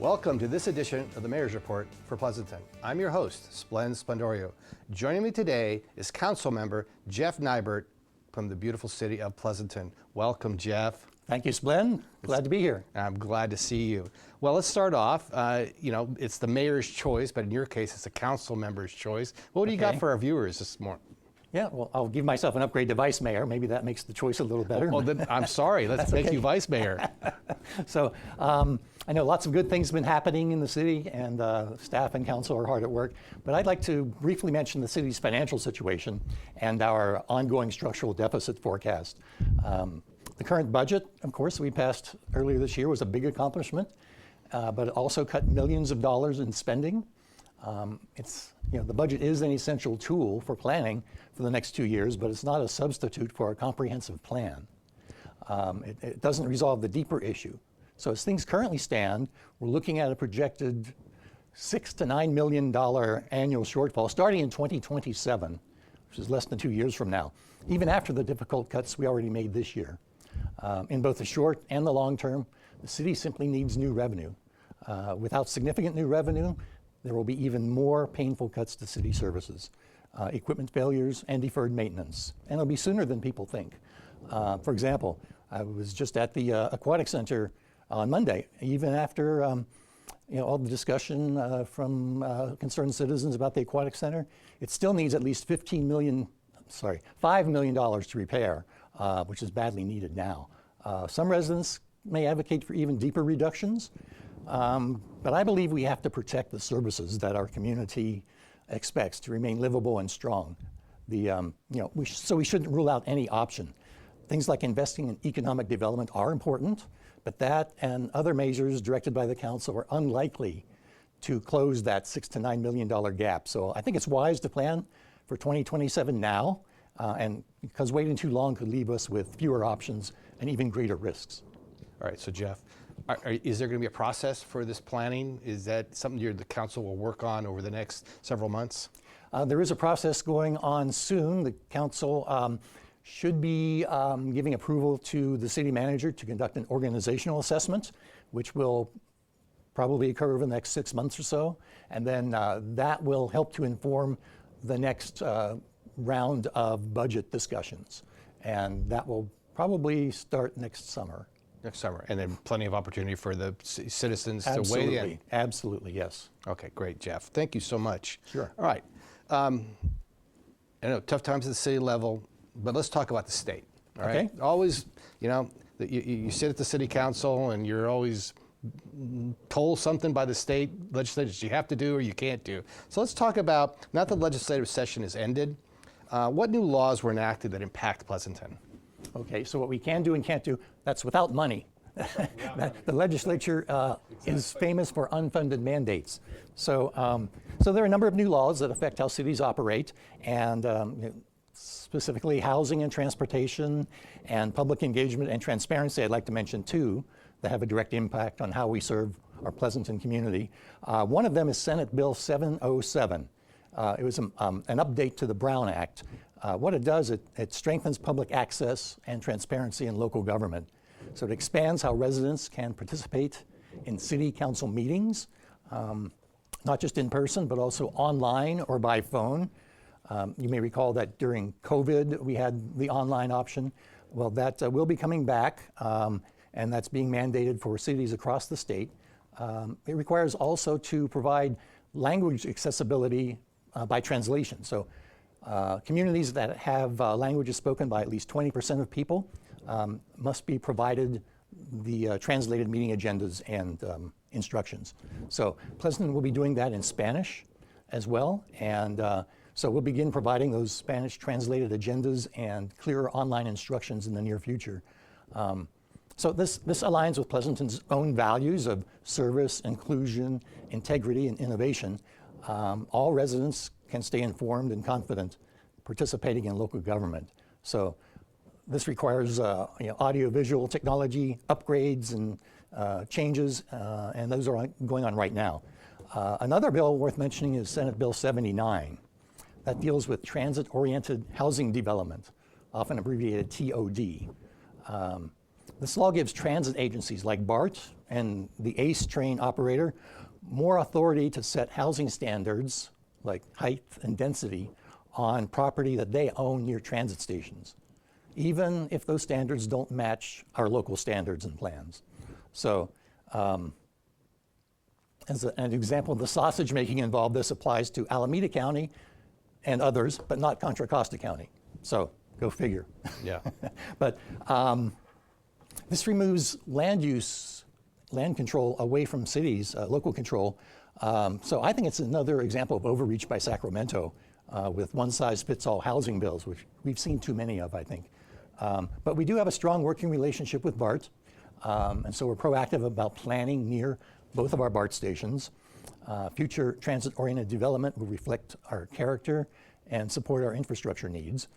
Welcome to this edition of the Mayor's Report for Pleasanton. I'm your host, Splen Splendorio. Joining me today is Council Member Jeff Nybert from the beautiful city of Pleasanton. Welcome, Jeff. Thank you, Splen. Glad to be here. I'm glad to see you. Well, let's start off. It's the mayor's choice, but in your case, it's a council member's choice. What do you got for our viewers this morning? Yeah, well, I'll give myself an upgrade to vice mayor. Maybe that makes the choice a little better. Well, then, I'm sorry. Let's make you vice mayor. So I know lots of good things have been happening in the city, and staff and council are hard at work. But I'd like to briefly mention the city's financial situation and our ongoing structural deficit forecast. The current budget, of course, we passed earlier this year was a big accomplishment, but it also cut millions of dollars in spending. The budget is an essential tool for planning for the next 2 years, but it's not a substitute for a comprehensive plan. It doesn't resolve the deeper issue. So as things currently stand, we're looking at a projected $6 to $9 million annual shortfall starting in 2027, which is less than 2 years from now, even after the difficult cuts we already made this year. In both the short and the long term, the city simply needs new revenue. Without significant new revenue, there will be even more painful cuts to city services, equipment failures, and deferred maintenance. And it'll be sooner than people think. For example, I was just at the Aquatic Center on Monday, even after all the discussion from concerned citizens about the Aquatic Center. It still needs at least $5 million to repair, which is badly needed now. Some residents may advocate for even deeper reductions. But I believe we have to protect the services that our community expects to remain livable and strong. We shouldn't rule out any option. Things like investing in economic development are important, but that and other measures directed by the council are unlikely to close that $6 to $9 million gap. So I think it's wise to plan for 2027 now, and because waiting too long could leave us with fewer options and even greater risks. All right, so Jeff, is there going to be a process for this planning? Is that something the council will work on over the next several months? There is a process going on soon. The council should be giving approval to the city manager to conduct an organizational assessment, which will probably occur over the next 6 months or so. And then that will help to inform the next round of budget discussions. And that will probably start next summer. Next summer, and then plenty of opportunity for the citizens to Absolutely. weigh in. Absolutely, yes. Okay, great, Jeff. Thank you so much. Sure. All right. I know tough times at the city level, but let's talk about the state. All right. Okay. Always, you sit at the city council and you're always told something by the state legislators you have to do or you can't do. So let's talk about, not that the legislative session has ended, what new laws were enacted that impact Pleasanton? Okay, so what we can do and can't do, that's without money. The legislature is famous for unfunded mandates. So there are a number of new laws that affect how cities operate, and specifically housing and transportation and public engagement and transparency, I'd like to mention too, that have a direct impact on how we serve our Pleasanton community. One of them is Senate Bill 707. It was an update to the Brown Act. What it does, it strengthens public access and transparency in local government. So it expands how residents can participate in city council meetings, not just in person, but also online or by phone. You may recall that during COVID, we had the online option. Well, that will be coming back, and that's being mandated for cities across the state. It requires also to provide language accessibility by translation. So communities that have languages spoken by at least 20% of people must be provided the translated meeting agendas and instructions. So Pleasanton will be doing that in Spanish as well, and so we'll begin providing those Spanish translated agendas and clearer online instructions in the near future. So this aligns with Pleasanton's own values of service, inclusion, integrity, and innovation. All residents can stay informed and confident participating in local government. So this requires audio-visual technology upgrades and changes, and those are going on right now. Another bill worth mentioning is Senate Bill 79. That deals with transit-oriented housing development, often abbreviated TOD. This law gives transit agencies like BART and the ACE train operator more authority to set housing standards like height and density on property that they own near transit stations, even if those standards don't match our local standards and plans. So as an example, the sausage making involved, this applies to Alameda County and others, but not Contra Costa County. So go figure. Yeah. But this removes land control away from cities, local control. So I think it's another example of overreach by Sacramento with one-size-fits-all housing bills, which we've seen too many of, I think. But we do have a strong working relationship with BART, and so we're proactive about planning near both of our BART stations. Future transit-oriented development will reflect our character and support our infrastructure needs.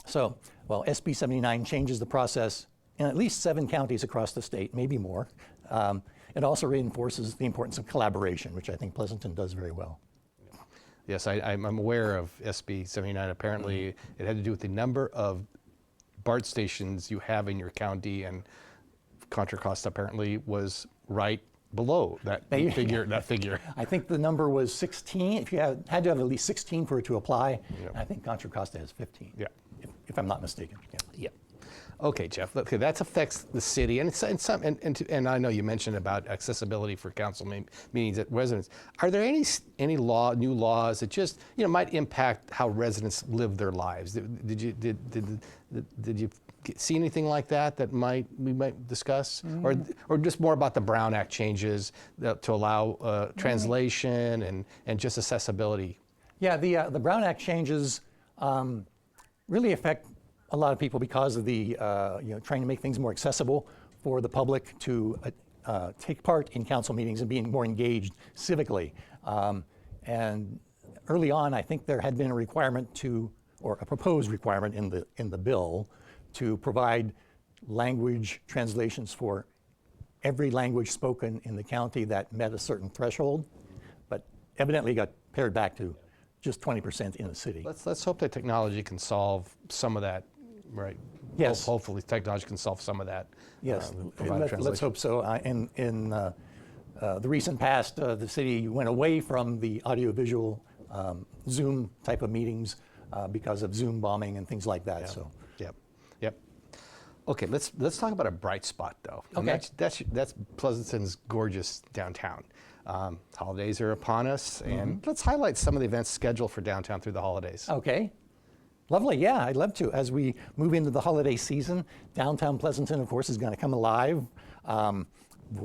So, well, SB 79 changes the process in at least 7 counties across the state, maybe more. It also reinforces the importance of collaboration, which I think Pleasanton does very well. Yes, I'm aware of SB 79. Apparently, it had to do with the number of BART stations you have in your county, and Contra Costa apparently was right below that figure. I think the number was 16. If you had to have at least 16 for it to apply, I think Contra Costa has 15. Yeah. If I'm not mistaken. Yeah. Okay, Jeff. Okay, that affects the city, and I know you mentioned about accessibility for council meetings at residents. Are there any new laws that just might impact how residents live their lives? Did you see anything like that we might discuss, or just more about the Brown Act changes to allow translation and just accessibility? Yeah, the Brown Act changes really affect a lot of people because of the trying to make things more accessible for the public to take part in council meetings and being more engaged civically. And early on, I think there had been a requirement or a proposed requirement in the bill to provide language translations for every language spoken in the county that met a certain threshold, but evidently got pared back to just 20% in the city. Let's hope that technology can solve some of that, right? Yes. Hopefully technology can solve some of that. Yes, let's hope so. In the recent past, the city went away from the audiovisual Zoom type of meetings because of Zoom bombing and things like that. Yeah. So. Yep. Okay, let's talk about a bright spot though. Okay. That's Pleasanton's gorgeous downtown. Holidays are upon us, and let's highlight some of the events scheduled for downtown through the holidays. Okay. Lovely, yeah, I'd love to. As we move into the holiday season, downtown Pleasanton, of course, is going to come alive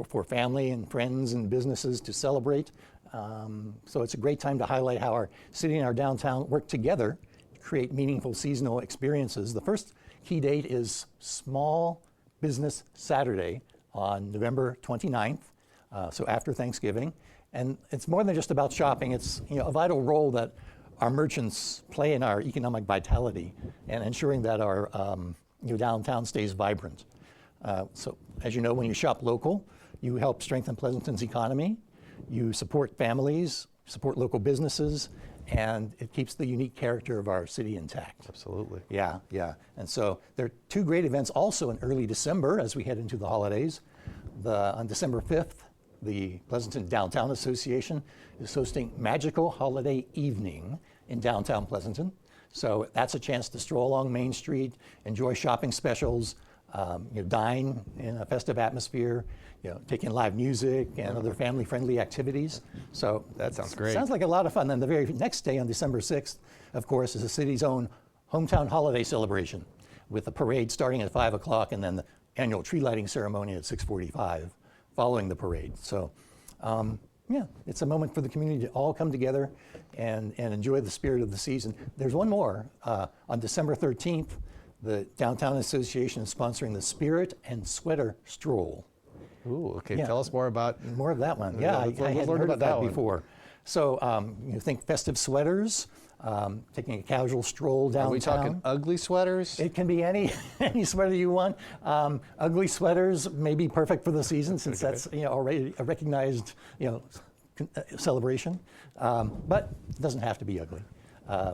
for family and friends and businesses to celebrate. So it's a great time to highlight how our city and our downtown work together to create meaningful seasonal experiences. The first key date is Small Business Saturday on November 29th, so after Thanksgiving. And it's more than just about shopping. It's a vital role that our merchants play in our economic vitality and ensuring that our downtown stays vibrant. So as you know, when you shop local, you help strengthen Pleasanton's economy, you support families, support local businesses, and it keeps the unique character of our city intact. Absolutely. Yeah. And so there are 2 great events also in early December as we head into the holidays. On December 5th, the Pleasanton Downtown Association is hosting Magical Holiday Evening in downtown Pleasanton. So that's a chance to stroll along Main Street, enjoy shopping specials, dine in a festive atmosphere, take in live music and other family-friendly activities. So that sounds great. Sounds like a lot of fun. Then the very next day, on December 6th, of course, is the city's own hometown holiday celebration, with the parade starting at 5 o'clock and then the annual tree lighting ceremony at 6:45 following the parade. So it's a moment for the community to all come together and enjoy the spirit of the season. There's one more. On December 13th, the Downtown Association is sponsoring the Spirit and Sweater Stroll. Ooh, okay. Yeah. Tell us more about... More of that one. Yeah, I hadn't heard about that before. So you think festive sweaters, taking a casual stroll downtown. Are we talking ugly sweaters? It can be any sweater you want. Ugly sweaters may be perfect for the season since that's already a recognized celebration, but it doesn't have to be ugly.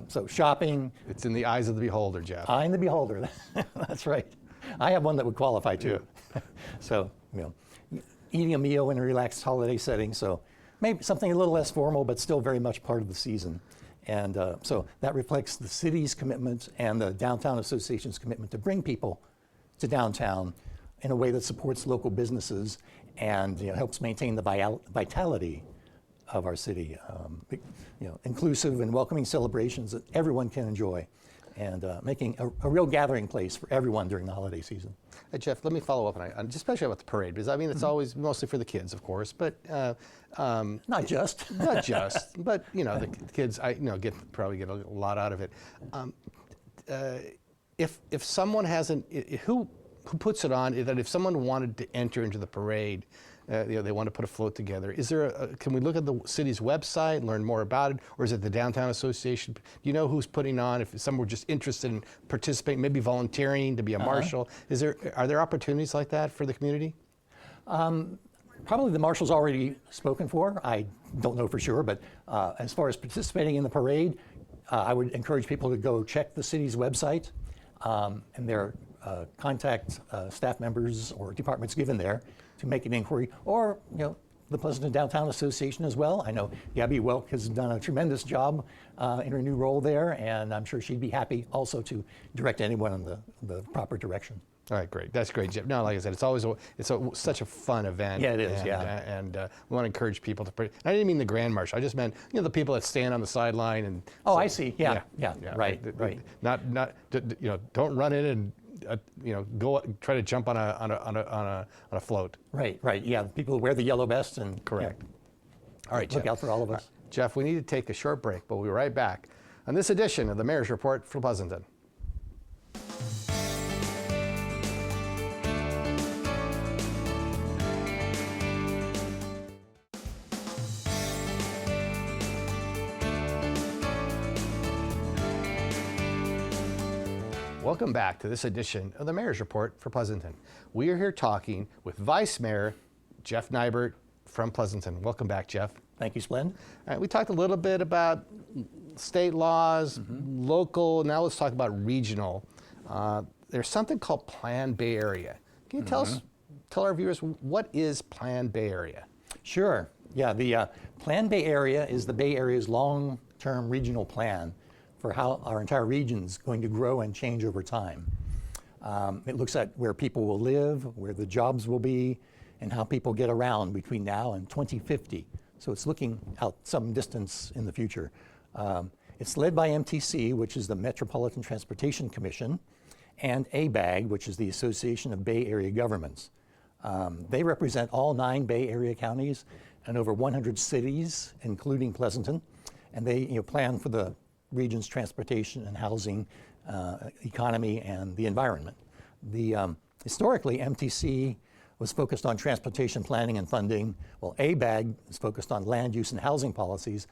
So shopping. It's in the eyes of the beholder, Jeff. Eye in the beholder. That's right. I have one that would qualify too. So, eating a meal in a relaxed holiday setting. So maybe something a little less formal, but still very much part of the season. And so that reflects the city's commitment and the Downtown Association's commitment to bring people to downtown in a way that supports local businesses and helps maintain the vitality of our city. Inclusive and welcoming celebrations that everyone can enjoy, and making a real gathering place for everyone during the holiday season. Hey, Jeff, let me follow up on especially about the parade, because I mean it's always mostly for the kids, of course, but Not just. not just, but the kids probably get a lot out of it. If someone hasn't, who puts it on? That if someone wanted to enter into the parade, they want to put a float together. Is there can we look at the city's website, learn more about it, or is it the Downtown Association? Do you know who's putting on? If someone were just interested in participating, maybe volunteering to be a marshal, are there opportunities like that for the community? Probably the marshal's already spoken for. I don't know for sure, but as far as participating in the parade, I would encourage people to go check the city's website, and their contact staff members or departments given there to make an inquiry, or the Pleasanton Downtown Association as well. I know Gabby Welk has done a tremendous job in her new role there, and I'm sure she'd be happy also to direct anyone in the proper direction. All right, great. That's great, Jeff. No, like I said, it's always such a fun event. Yeah, it is. And we want to encourage people to. I didn't mean the Grand Marshal. I just meant the people that stand on the sideline and. Oh, I see. Yeah. Right. Not don't run in and go try to jump on a float. Right. Yeah, the people who wear the yellow vest and. Correct. All right, look Jeff. out for all of us. Jeff, we need to take a short break, but we'll be right back on this edition of the Mayor's Report for Pleasanton. Welcome back to this edition of the Mayor's Report for Pleasanton. We are here talking with Vice Mayor Jeff Nybert from Pleasanton. Welcome back, Jeff. Thank you, Splend. We talked a little bit about state laws, local. Now let's talk about regional. There's something called Plan Bay Area. Can you tell our viewers, what is Plan Bay Area? Sure. Yeah, the Plan Bay Area is the Bay Area's long-term regional plan for how our entire region is going to grow and change over time. It looks at where people will live, where the jobs will be, and how people get around between now and 2050. So it's looking out some distance in the future. It's led by MTC, which is the Metropolitan Transportation Commission, and ABAG, which is the Association of Bay Area Governments. They represent all 9 Bay Area counties and over 100 cities, including Pleasanton, and they plan for the region's transportation and housing, economy, and the environment. Historically, MTC was focused on transportation planning and funding, while ABAG is focused on land use and housing policies.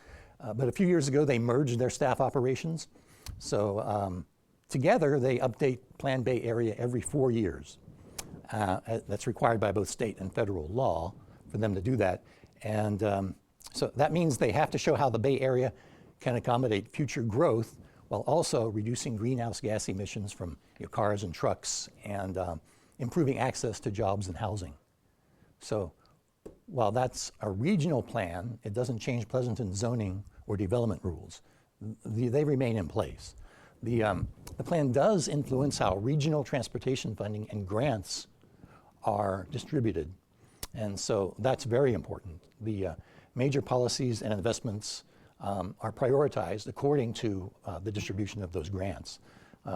But a few years ago, they merged their staff operations. So together, they update Plan Bay Area every 4 years. That's required by both state and federal law for them to do that. And so that means they have to show how the Bay Area can accommodate future growth while also reducing greenhouse gas emissions from cars and trucks, and improving access to jobs and housing. So while that's a regional plan, it doesn't change Pleasanton's zoning or development rules. They remain in place. The plan does influence how regional transportation funding and grants are distributed. And so that's very important. The major policies and investments are prioritized according to the distribution of those grants.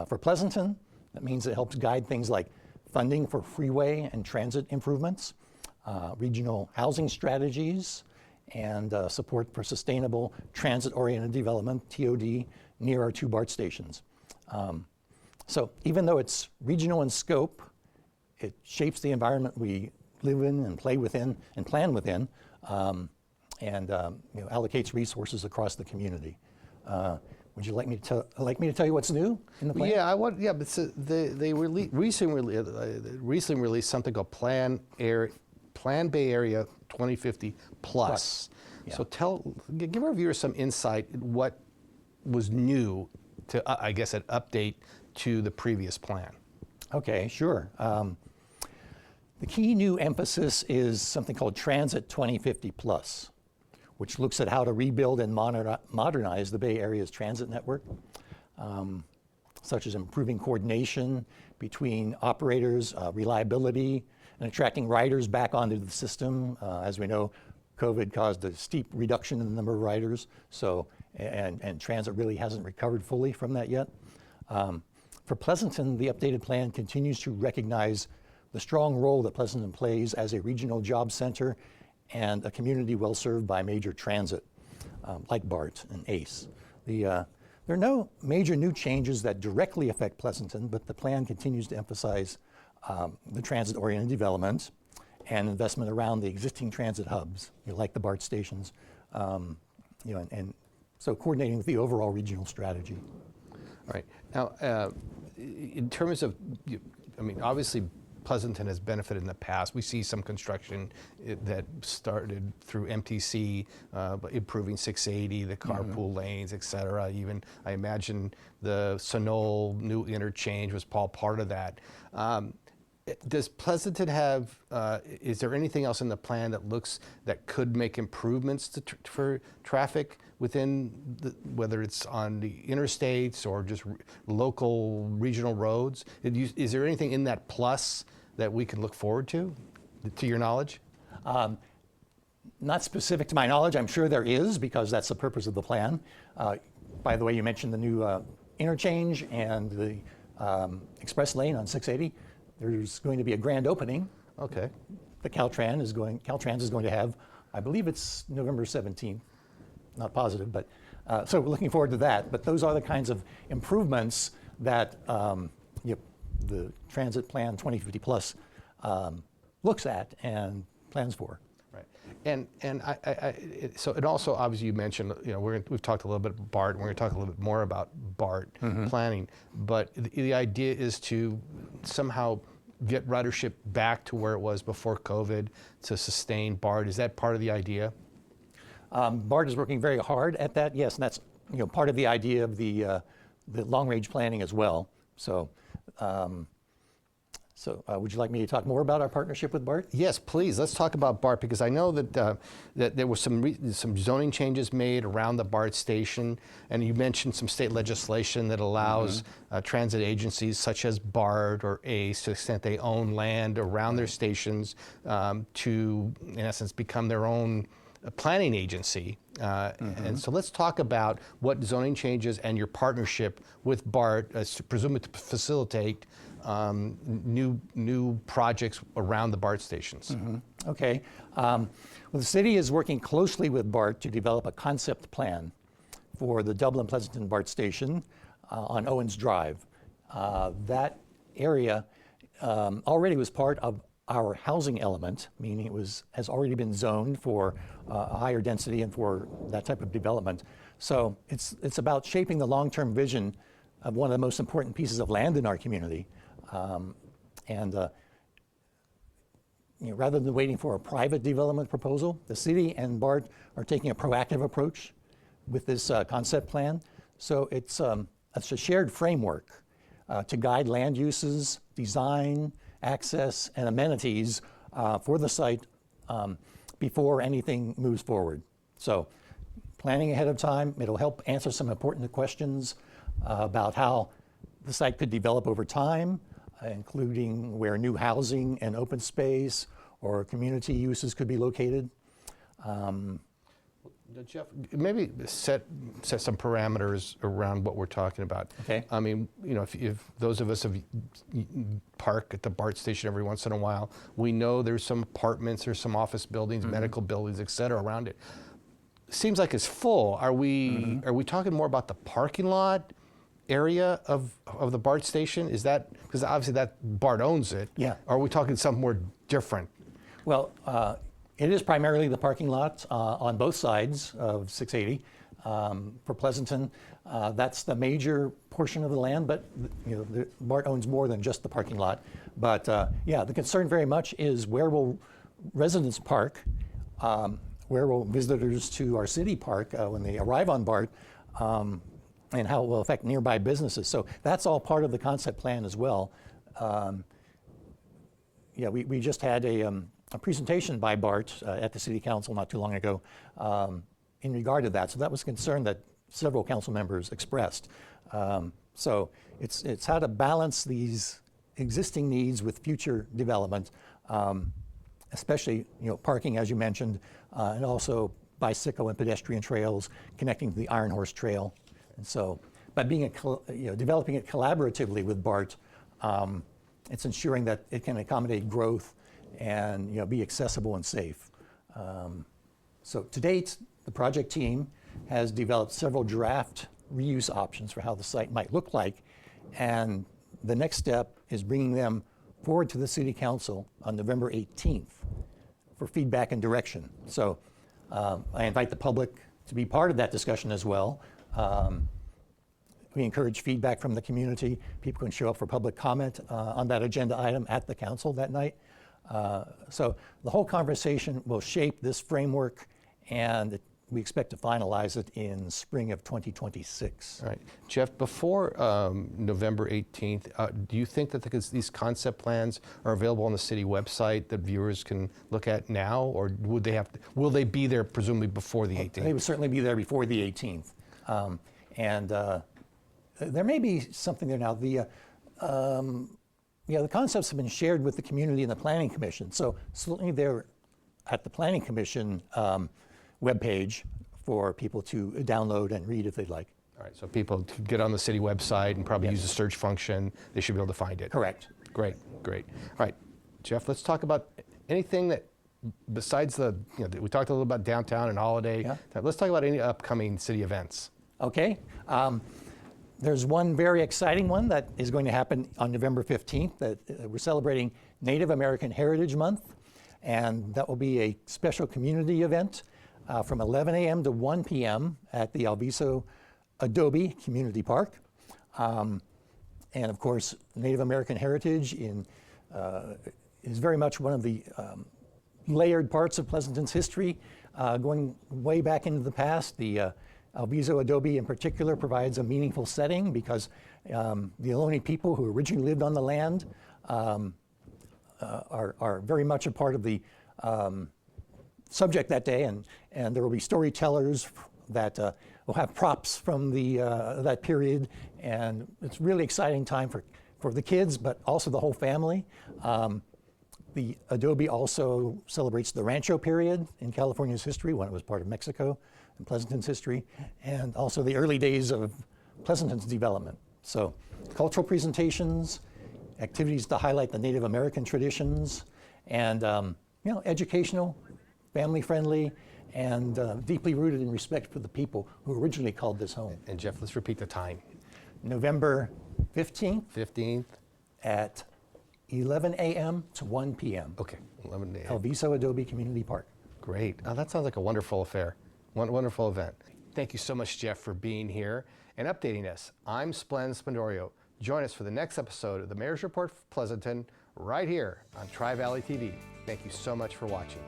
For Pleasanton, that means it helps guide things like funding for freeway and transit improvements, regional housing strategies, and support for sustainable transit-oriented development, TOD, near our 2 BART stations. So even though it's regional in scope, it shapes the environment we live in and play within and plan within, and allocates resources across the community. Would you like me to tell you what's new in the plan? Yeah, I want. Yeah, but they recently released something called Plan Bay Area 2050 Plus. Yeah. So give our viewers some insight in what was new to, I guess, an update to the previous plan. Okay, sure. The key new emphasis is something called Transit 2050 Plus, which looks at how to rebuild and modernize the Bay Area's transit network, such as improving coordination between operators, reliability, and attracting riders back onto the system. As we know, COVID caused a steep reduction in the number of riders, so and transit really hasn't recovered fully from that yet. For Pleasanton, the updated plan continues to recognize the strong role that Pleasanton plays as a regional job center and a community well served by major transit, like BART and ACE. There are no major new changes that directly affect Pleasanton, but the plan continues to emphasize the transit-oriented development and investment around the existing transit hubs, like the BART stations, and so coordinating with the overall regional strategy. All right. Now, in terms of, I mean, obviously Pleasanton has benefited in the past. We see some construction that started through MTC, improving 680, the carpool lanes, et cetera. Even, I imagine, the Sonol new interchange was all part of that. Does Pleasanton have, is there anything else in the plan that could make improvements for traffic within, whether it's on the interstates or just local regional roads? Is there anything in that plus that we can look forward to your knowledge? Not specific to my knowledge. I'm sure there is, because that's the purpose of the plan. By the way, you mentioned the new interchange and the express lane on 680. There's going to be a grand opening. Okay. The Caltrans is going to have, I believe it's November 17th, not positive, but so we're looking forward to that. But those are the kinds of improvements that the Transit Plan 2050 Plus looks at and plans for. Right, and so it also, obviously you mentioned, we've talked a little bit about BART, and we're going to talk a little bit more about BART planning, but the idea is to somehow get ridership back to where it was before COVID to sustain BART. Is that part of the idea? BART is working very hard at that, yes, and that's part of the idea of the long-range planning as well. So, would you like me to talk more about our partnership with BART? Yes, please. Let's talk about BART, because I know that that there was some zoning changes made around the BART station, and you mentioned some state legislation that allows transit agencies such as BART or ACE, to the extent they own land around their stations, to, in essence, become their own planning agency. And so let's talk about what zoning changes and your partnership with BART, presumably to facilitate new projects around the BART stations. Okay. Well, the city is working closely with BART to develop a concept plan for the Dublin Pleasanton BART station on Owens Drive. That area already was part of our housing element, meaning has already been zoned for a higher density and for that type of development. So it's about shaping the long-term vision of one of the most important pieces of land in our community. Rather than waiting for a private development proposal, the city and BART are taking a proactive approach with this concept plan. So it's a shared framework to guide land uses, design, access, and amenities for the site before anything moves forward. So planning ahead of time, it'll help answer some important questions about how the site could develop over time, including where new housing and open space or community uses could be located. Jeff, maybe set some parameters around what we're talking about. Okay. I mean, if those of us have park at the BART station every once in a while, we know there's some apartments, there's some office buildings, medical buildings, et cetera, around it. Seems like it's full. Are we talking more about the parking lot area of the BART station? Is that, because obviously that BART owns it. Yeah. Or are we talking something more different? Well, it is primarily the parking lot on both sides of 680. For Pleasanton, that's the major portion of the land, but the BART owns more than just the parking lot. But yeah, the concern very much is where will residents park, where will visitors to our city park when they arrive on BART, and how it will affect nearby businesses. So that's all part of the concept plan as well. Yeah, we just had a presentation by Bart at the City Council not too long ago in regard to that. So that was a concern that several council members expressed. So it's how to balance these existing needs with future development, especially parking, as you mentioned, and also bicycle and pedestrian trails connecting to the Iron Horse Trail. And so by being developing it collaboratively with BART, it's ensuring that it can accommodate growth and be accessible and safe. So to date, the project team has developed several draft reuse options for how the site might look like, and the next step is bringing them forward to the City Council on November 18th for feedback and direction. So I invite the public to be part of that discussion as well. We encourage feedback from the community. People can show up for public comment on that agenda item at the council that night. So the whole conversation will shape this framework, and we expect to finalize it in spring of 2026. All right. Jeff, before November 18th, do you think that these concept plans are available on the city website that viewers can look at now, or will they be there presumably before the 18th? They will certainly be there before the 18th. There may be something there now. The concepts have been shared with the community and the Planning Commission. So certainly they're at the Planning Commission webpage for people to download and read if they'd like. All right, so people to get on the city website and probably use the search function. They should be able to find it. Correct. Great, great. All right, Jeff, let's talk about anything that, besides we talked a little about downtown and holiday. Yeah. Let's talk about any upcoming city events. Okay. There's one very exciting one that is going to happen on November 15th. That we're celebrating Native American Heritage Month, and that will be a special community event from 11 a.m. to 1 p.m. at the Alviso Adobe Community Park. And of course, Native American heritage is very much one of the layered parts of Pleasanton's history, going way back into the past. The Alviso Adobe in particular provides a meaningful setting because the Ohlone people who originally lived on the land are very much a part of the subject that day, and there will be storytellers that will have props from that period, and it's a really exciting time for the kids, but also the whole family. The Adobe also celebrates the Rancho period in California's history when it was part of Mexico and Pleasanton's history, and also the early days of Pleasanton's development. So cultural presentations, activities to highlight the Native American traditions, and educational, family-friendly, and deeply rooted in respect for the people who originally called this home. And Jeff, let's repeat the time. November 15th. 15th. At 11 a.m. to 1 p.m. Okay, 11 a.m. Alviso Adobe Community Park. Great. Oh, that sounds like a wonderful affair. Wonderful event. Thank you so much, Jeff, for being here and updating us. I'm Splen Spendorio. Join us for the next episode of the Mayor's Report for Pleasanton right here on Tri-Valley TV. Thank you so much for watching.